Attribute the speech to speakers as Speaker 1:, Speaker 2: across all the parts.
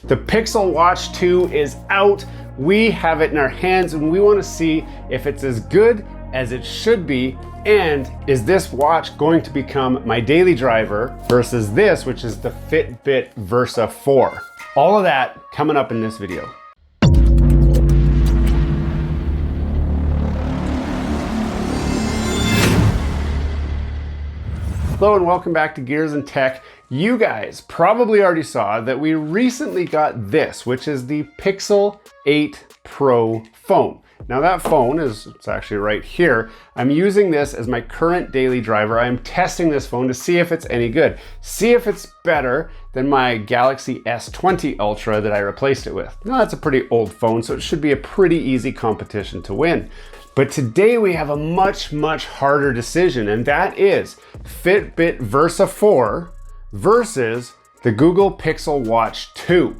Speaker 1: The Pixel Watch 2 is out. We have it in our hands and we want to see if it's as good as it should be, and is this watch going to become my daily driver versus this, which is the Fitbit Versa 4. All of that coming up in this video. Hello and welcome back to Gears and Tech. You guys probably already saw that we recently got this, which is the Pixel 8 Pro phone. Now that phone it's actually right here. I'm using this as my current daily driver. I'm testing this phone to see if it's any good. See if it's better than my Galaxy S20 Ultra that I replaced it with. Now that's a pretty old phone, so it should be a pretty easy competition to win. But today we have a much harder decision, and that is Fitbit Versa 4 versus the Google Pixel Watch 2.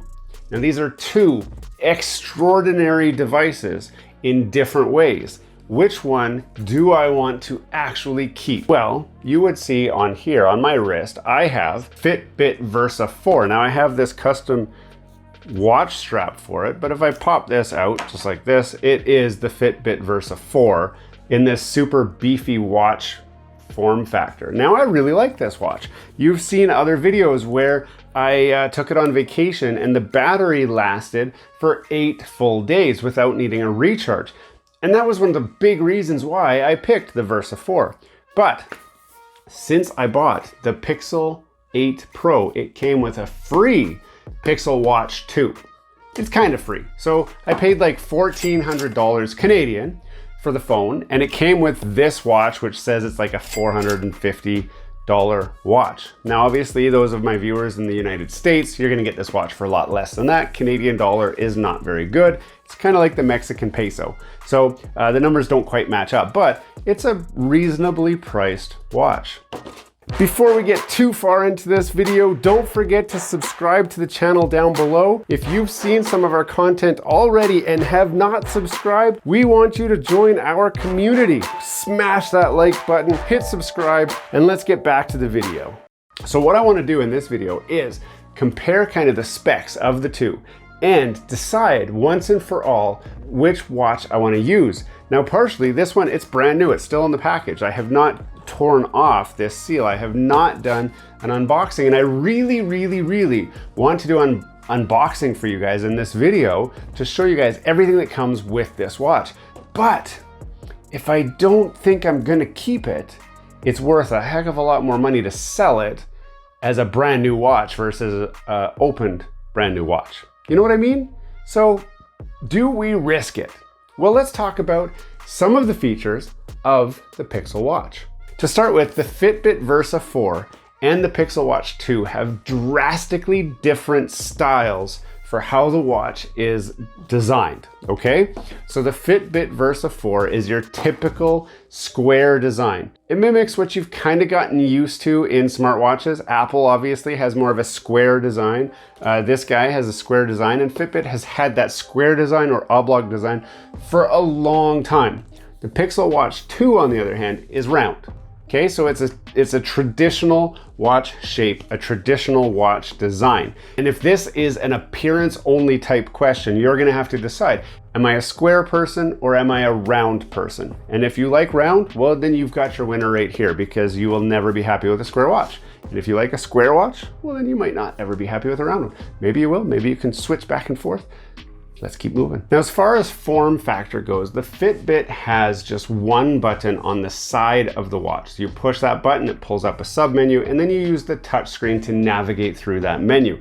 Speaker 1: Now these are two extraordinary devices in different ways. Which one do I want to actually keep? Well, you would see on here on my wrist, I have Fitbit Versa 4. Now I have this custom watch strap for it, but if I pop this out just like this, it is the Fitbit Versa 4 in this super beefy watch form factor. Now I really like this watch. You've seen other videos where I took it on vacation and the battery lasted for 8 full days without needing a recharge. And that was one of the big reasons why I picked the Versa 4. But since I bought the Pixel 8 Pro, it came with a free Pixel Watch 2. It's kind of free. So I paid like $1,400 Canadian for the phone, and it came with this watch, which says it's like a $450 watch. Now, obviously, those of my viewers in the United States, you're gonna get this watch for a lot less than that. Canadian dollar is not very good. It's kind of like the Mexican peso. So the numbers don't quite match up, but it's a reasonably priced watch. Before we get too far into this video, don't forget to subscribe to the channel down below. If you've seen some of our content already and have not subscribed, we want you to join our community. Smash that like button, hit subscribe, and let's get back to the video. So what I want to do in this video is compare kind of the specs of the two and decide once and for all which watch I want to use. Now, partially, this one, it's brand new. It's still in the package. I have not torn off this seal. I have not done an unboxing, and I really want to do an unboxing for you guys in this video to show you guys everything that comes with this watch. But if I don't think I'm gonna keep it, it's worth a heck of a lot more money to sell it as a brand new watch versus an opened brand new watch. You know what I mean? So do we risk it? Well, let's talk about some of the features of the Pixel Watch. To start with, the Fitbit Versa 4 and the Pixel Watch 2 have drastically different styles for how the watch is designed, okay? So the Fitbit Versa 4 is your typical square design. It mimics what you've kind of gotten used to in smartwatches. Apple obviously has more of a square design. This guy has a square design, and Fitbit has had that square design or oblong design for a long time. The Pixel Watch 2, on the other hand, is round. Okay, so it's a traditional watch shape, a traditional watch design. And if this is an appearance only type question, you're gonna have to decide, am I a square person or am I a round person? And if you like round, well, then you've got your winner right here, because you will never be happy with a square watch. And if you like a square watch, well, then you might not ever be happy with a round one. Maybe you will, maybe you can switch back and forth. Let's keep moving. Now, as far as form factor goes, the Fitbit has just one button on the side of the watch. So you push that button, it pulls up a sub menu, and then you use the touch screen to navigate through that menu.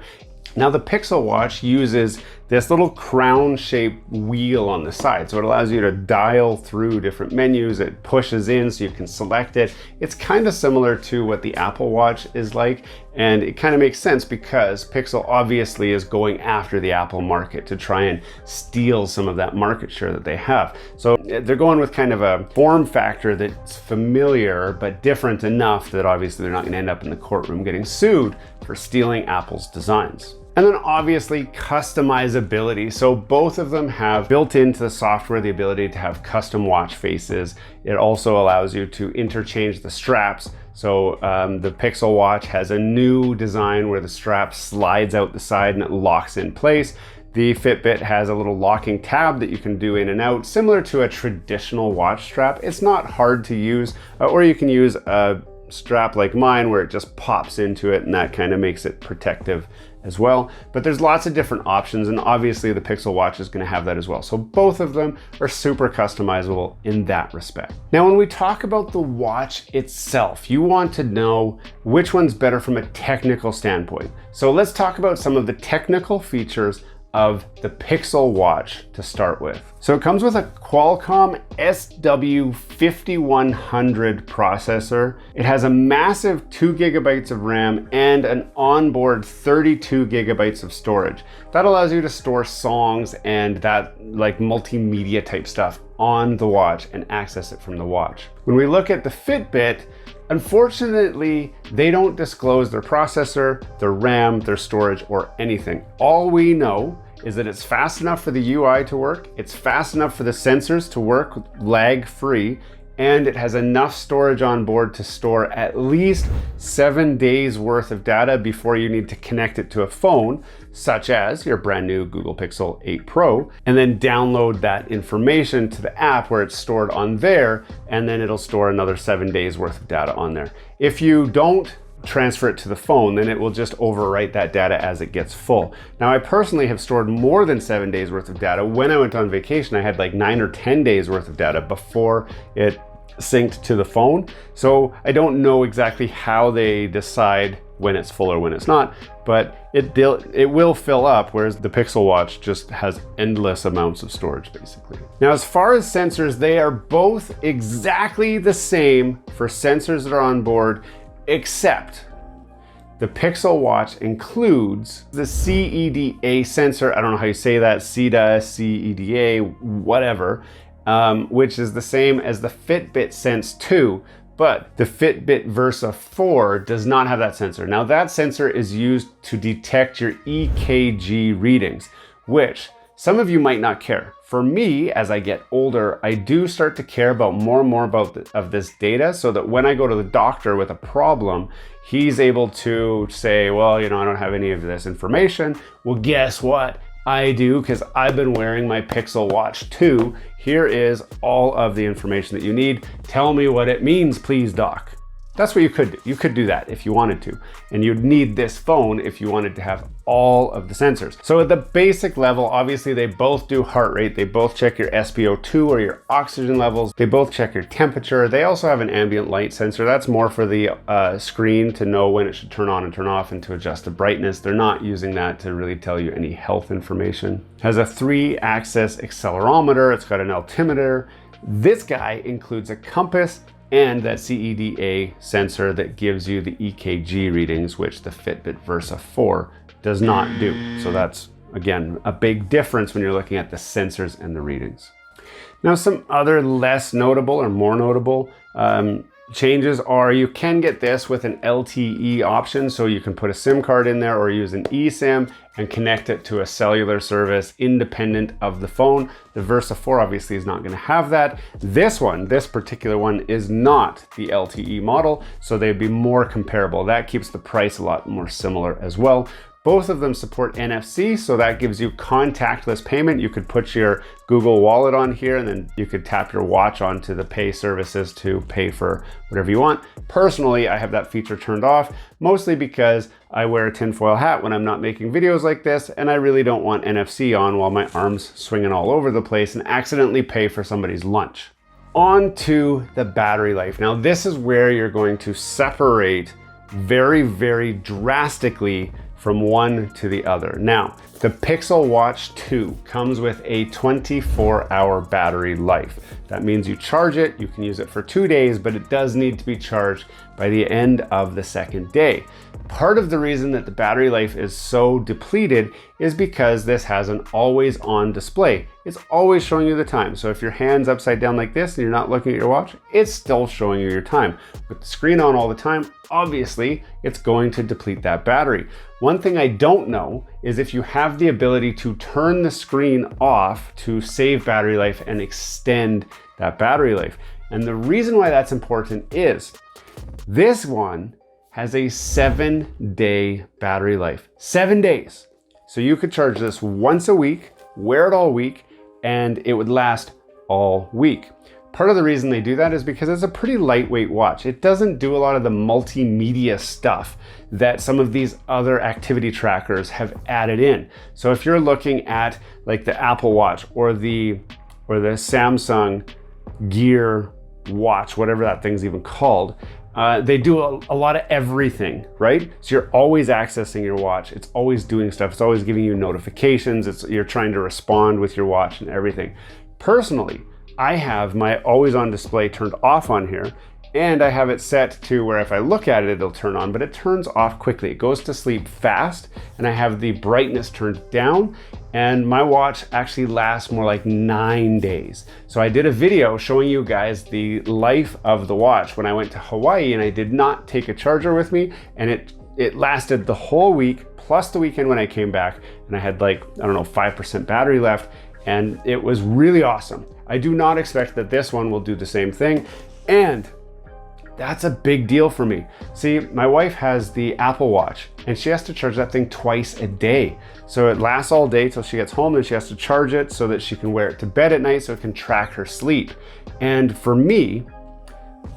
Speaker 1: Now the Pixel Watch uses this little crown-shaped wheel on the side, so it allows you to dial through different menus. It pushes in so you can select it. It's kind of similar to what the Apple Watch is like, and it kind of makes sense because Pixel obviously is going after the Apple market to try and steal some of that market share that they have. So they're going with kind of a form factor that's familiar but different enough that obviously they're not going to end up in the courtroom getting sued for stealing Apple's designs. And then obviously customizability. So both of them have built into the software the ability to have custom watch faces. It also allows you to interchange the straps. So the Pixel watch has a new design where the strap slides out the side and it locks in place. The Fitbit has a little locking tab that you can do in and out, similar to a traditional watch strap. It's not hard to use, or you can use a strap like mine where it just pops into it and that kind of makes it protective as well. But there's lots of different options, and obviously the Pixel watch is going to have that as well. So both of them are super customizable in that respect. Now, when we talk about the watch itself, you want to know which one's better from a technical standpoint. So let's talk about some of the technical features of the Pixel watch to start with. So it comes with a Qualcomm SW5100 processor. It has a massive 2 gigabytes of RAM and an onboard 32 gigabytes of storage. That allows you to store songs and that like multimedia type stuff on the watch and access it from the watch. When we look at the Fitbit, unfortunately, they don't disclose their processor, their RAM, their storage, or anything. All we know is that it's fast enough for the UI to work, it's fast enough for the sensors to work lag-free, and it has enough storage on board to store at least 7 days worth of data before you need to connect it to a phone, such as your brand new Google Pixel 8 Pro, and then download that information to the app where it's stored on there, and then it'll store another 7 days worth of data on there. If you don't transfer it to the phone, then it will just overwrite that data as it gets full. Now, I personally have stored more than 7 days worth of data. When I went on vacation, I had like 9 or 10 days worth of data before it synced to the phone. So I don't know exactly how they decide when it's full or when it's not, but it will fill up, whereas the Pixel watch just has endless amounts of storage basically. Now, as far as sensors, they are both exactly the same for sensors that are on board, except the Pixel watch includes the CEDA sensor. I don't know how you say that, CEDA, whatever, which is the same as the Fitbit Sense 2, but the Fitbit Versa 4 does not have that sensor. Now, that sensor is used to detect your EKG readings, which some of you might not care. For me, as I get older, I do start to care about more and more of this data, so that when I go to the doctor with a problem, he's able to say, well, you know, I don't have any of this information. Well, guess what? I do, because I've been wearing my Pixel Watch 2. Here is all of the information that you need. Tell me what it means, please, doc. That's what you could do. You could do that if you wanted to. And you'd need this phone if you wanted to have all of the sensors. So at the basic level, obviously they both do heart rate. They both check your SpO2 or your oxygen levels. They both check your temperature. They also have an ambient light sensor. That's more for the screen to know when it should turn on and turn off and to adjust the brightness. They're not using that to really tell you any health information. It has a 3-axis accelerometer. It's got an altimeter. This guy includes a compass and that CEDA sensor that gives you the EKG readings, which the Fitbit Versa 4 does not do. So that's, again, a big difference when you're looking at the sensors and the readings. Now, some other less notable or more notable changes are you can get this with an LTE option, so you can put a SIM card in there or use an eSIM and connect it to a cellular service independent of the phone. The Versa 4 obviously is not going to have that. This particular one is not the LTE model, so they'd be more comparable. That keeps the price a lot more similar as well. Both of them support NFC, so that gives you contactless payment. You could put your Google Wallet on here and then you could tap your watch onto the pay services to pay for whatever you want. Personally, I have that feature turned off, mostly because I wear a tinfoil hat when I'm not making videos like this, and I really don't want NFC on while my arm's swinging all over the place and accidentally pay for somebody's lunch. On to the battery life. Now, this is where you're going to separate very, very drastically from one to the other. Now, the Pixel Watch 2 comes with a 24-hour battery life. That means you charge it, you can use it for 2 days, but it does need to be charged by the end of the second day. Part of the reason that the battery life is so depleted is because this has an always on display. It's always showing you the time. So if your hand's upside down like this and you're not looking at your watch, it's still showing you your time. With the screen on all the time, obviously it's going to deplete that battery. One thing I don't know is if you have the ability to turn the screen off to save battery life and extend that battery life. And the reason why that's important is this one has a 7-day battery life. 7 days. So you could charge this once a week, wear it all week, and it would last all week. Part of the reason they do that is because it's a pretty lightweight watch. It doesn't do a lot of the multimedia stuff that some of these other activity trackers have added in. So if you're looking at like the Apple Watch or the Samsung Gear Watch, whatever that thing's even called, they do a lot of everything, right? So you're always accessing your watch. It's always doing stuff. It's always giving you notifications. You're trying to respond with your watch and everything. Personally, I have my always on display turned off on here, and I have it set to where if I look at it, it'll turn on, but it turns off quickly. It goes to sleep fast, and I have the brightness turned down, and my watch actually lasts more like 9 days. So I did a video showing you guys the life of the watch when I went to Hawaii, and I did not take a charger with me, and it lasted the whole week, plus the weekend when I came back, and I had like, I don't know, 5% battery left, and it was really awesome. I do not expect that this one will do the same thing, and that's a big deal for me. See, my wife has the Apple Watch and she has to charge that thing twice a day. So it lasts all day till she gets home, and she has to charge it so that she can wear it to bed at night so it can track her sleep. And for me,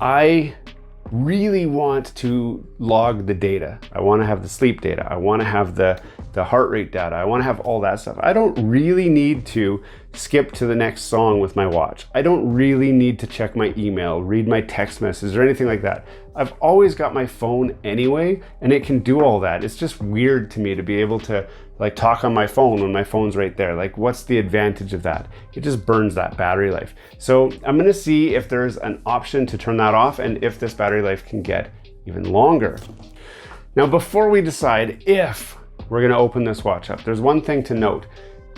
Speaker 1: I really want to log the data. I want to have the sleep data. I want to have the heart rate data. I want to have all that stuff. I don't really need to skip to the next song with my watch. I don't really need to check my email, read my text messages or anything like that. I've always got my phone anyway, and it can do all that. It's just weird to me to be able to like talk on my phone when my phone's right there. Like, what's the advantage of that? It just burns that battery life. So I'm gonna see if there's an option to turn that off and if this battery life can get even longer. Now, before we decide if we're gonna open this watch up, there's one thing to note.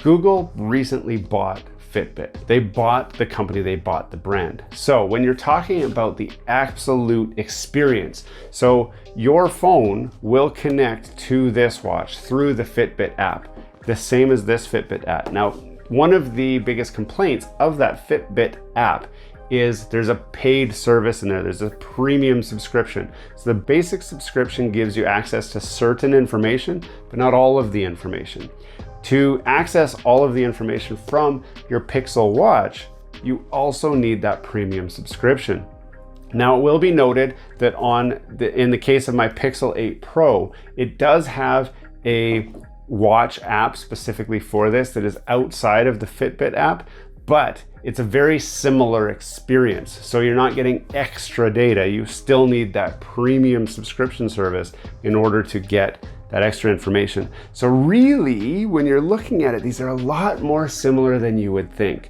Speaker 1: Google recently bought Fitbit. They bought the company, they bought the brand. So when you're talking about the absolute experience, so your phone will connect to this watch through the Fitbit app, the same as this Fitbit app. Now, one of the biggest complaints of that Fitbit app is there's a paid service in there. There's a premium subscription. So the basic subscription gives you access to certain information, but not all of the information. To access all of the information from your Pixel watch, you also need that premium subscription. Now, it will be noted that in the case of my Pixel 8 Pro, it does have a watch app specifically for this that is outside of the Fitbit app, but it's a very similar experience. So you're not getting extra data. You still need that premium subscription service in order to get that extra information. So really, when you're looking at it, these are a lot more similar than you would think.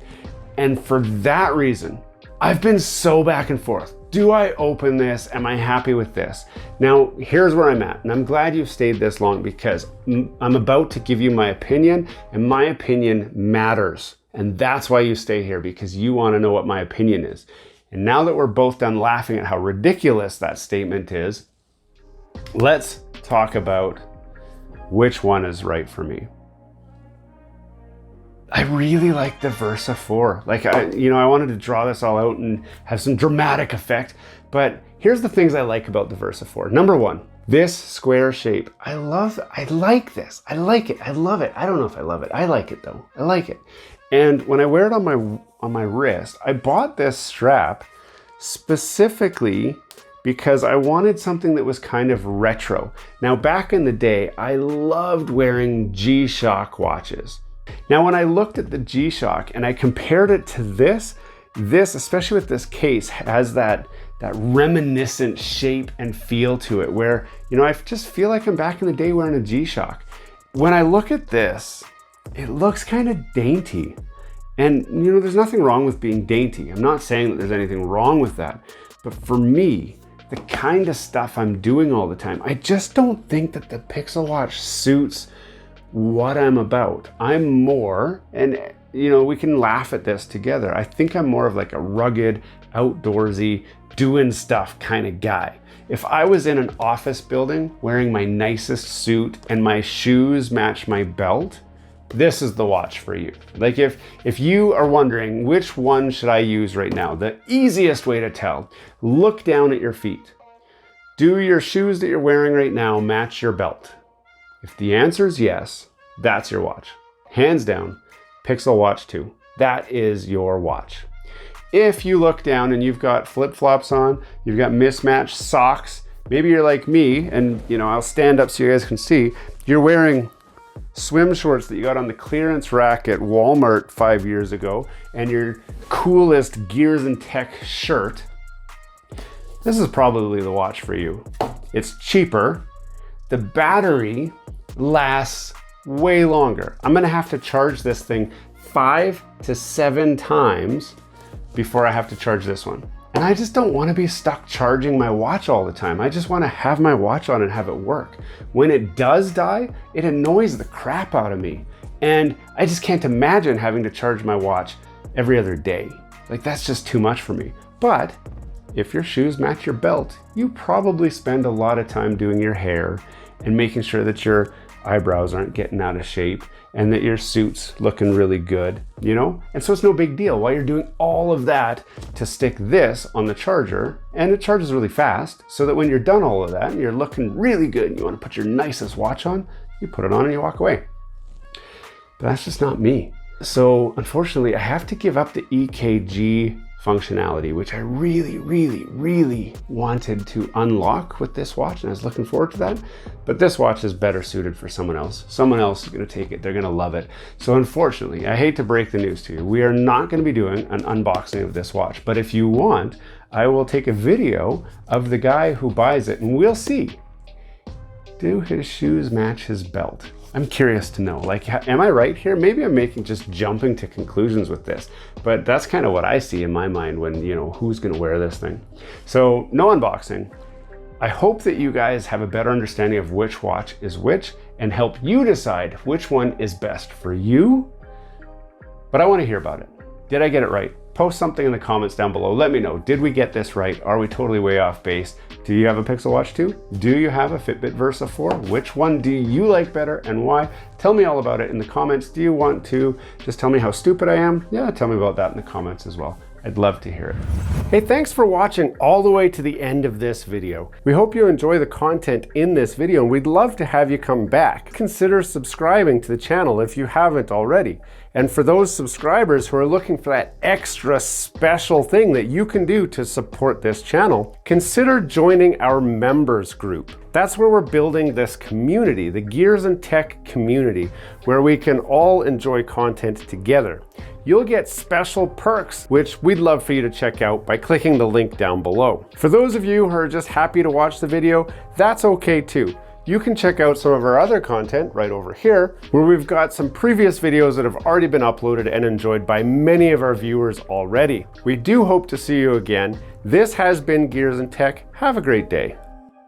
Speaker 1: And for that reason, I've been so back and forth. Do I open this? Am I happy with this? Now, here's where I'm at, and I'm glad you've stayed this long because I'm about to give you my opinion, and my opinion matters. And that's why you stay here, because you want to know what my opinion is. And now that we're both done laughing at how ridiculous that statement is, let's talk about which one is right for me. I really like the Versa 4. Like, I wanted to draw this all out and have some dramatic effect, but here's the things I like about the Versa 4. Number one, this square shape. I like this. I like it. I love it. I don't know if I love it. I like it though. I like it. And when I wear it on my wrist, I bought this strap specifically because I wanted something that was kind of retro. Now, back in the day, I loved wearing G-Shock watches. Now, when I looked at the G-Shock and I compared it to this, especially with this case, has that reminiscent shape and feel to it where, I just feel like I'm back in the day wearing a G-Shock. When I look at this, it looks kind of dainty. And, there's nothing wrong with being dainty. I'm not saying that there's anything wrong with that. But for me, the kind of stuff I'm doing all the time. I just don't think that the Pixel Watch suits what I'm about. I'm more, and you know, we can laugh at this together, I think I'm more of like a rugged, outdoorsy, doing stuff kind of guy. If I was in an office building wearing my nicest suit and my shoes match my belt, this is the watch for you. Like if you are wondering which one should I use right now, the easiest way to tell, look down at your feet. Do your shoes that you're wearing right now match your belt? If the answer is yes, that's your watch. Hands down, Pixel Watch 2. That is your watch. If you look down and you've got flip-flops on, you've got mismatched socks, maybe you're like me, and you know, I'll stand up so you guys can see, you're wearing swim shorts that you got on the clearance rack at Walmart 5 years ago, and your coolest Gears and Tech shirt, this is probably the watch for you. It's cheaper. The battery lasts way longer. I'm gonna have to charge this thing 5 to 7 times before I have to charge this one. And I just don't want to be stuck charging my watch all the time. I just want to have my watch on and have it work. When it does die, it annoys the crap out of me. And I just can't imagine having to charge my watch every other day. Like, that's just too much for me. But if your shoes match your belt, you probably spend a lot of time doing your hair and making sure that your eyebrows aren't getting out of shape and that your suit's looking really good, you know? And so it's no big deal while you're doing all of that to stick this on the charger, and it charges really fast, so that when you're done all of that and you're looking really good and you want to put your nicest watch on, you put it on and you walk away. But that's just not me. So unfortunately, I have to give up the EKG functionality, which I really, really, really wanted to unlock with this watch, and I was looking forward to that. But this watch is better suited for someone else. Someone else is gonna take it, they're gonna love it. So unfortunately, I hate to break the news to you, we are not gonna be doing an unboxing of this watch. But if you want, I will take a video of the guy who buys it, and we'll see, do his shoes match his belt? I'm curious to know, like, am I right here? Maybe I'm just jumping to conclusions with this, but that's kind of what I see in my mind when, you know, who's gonna wear this thing. So no unboxing. I hope that you guys have a better understanding of which watch is which and help you decide which one is best for you. But I wanna hear about it. Did I get it right? Post something in the comments down below. Let me know, did we get this right? Are we totally way off base? Do you have a Pixel Watch 2? Do you have a Fitbit Versa 4? Which one do you like better and why? Tell me all about it in the comments. Do you want to just tell me how stupid I am? Yeah, tell me about that in the comments as well. I'd love to hear it. Hey, thanks for watching all the way to the end of this video. We hope you enjoy the content in this video, and we'd love to have you come back. Consider subscribing to the channel if you haven't already. And for those subscribers who are looking for that extra special thing that you can do to support this channel, consider joining our members group. That's where we're building this community, the Gears and Tech community, where we can all enjoy content together. You'll get special perks, which we'd love for you to check out by clicking the link down below. For those of you who are just happy to watch the video, that's okay too. You can check out some of our other content right over here, where we've got some previous videos that have already been uploaded and enjoyed by many of our viewers already. We do hope to see you again. This has been Gears and Tech. Have a great day.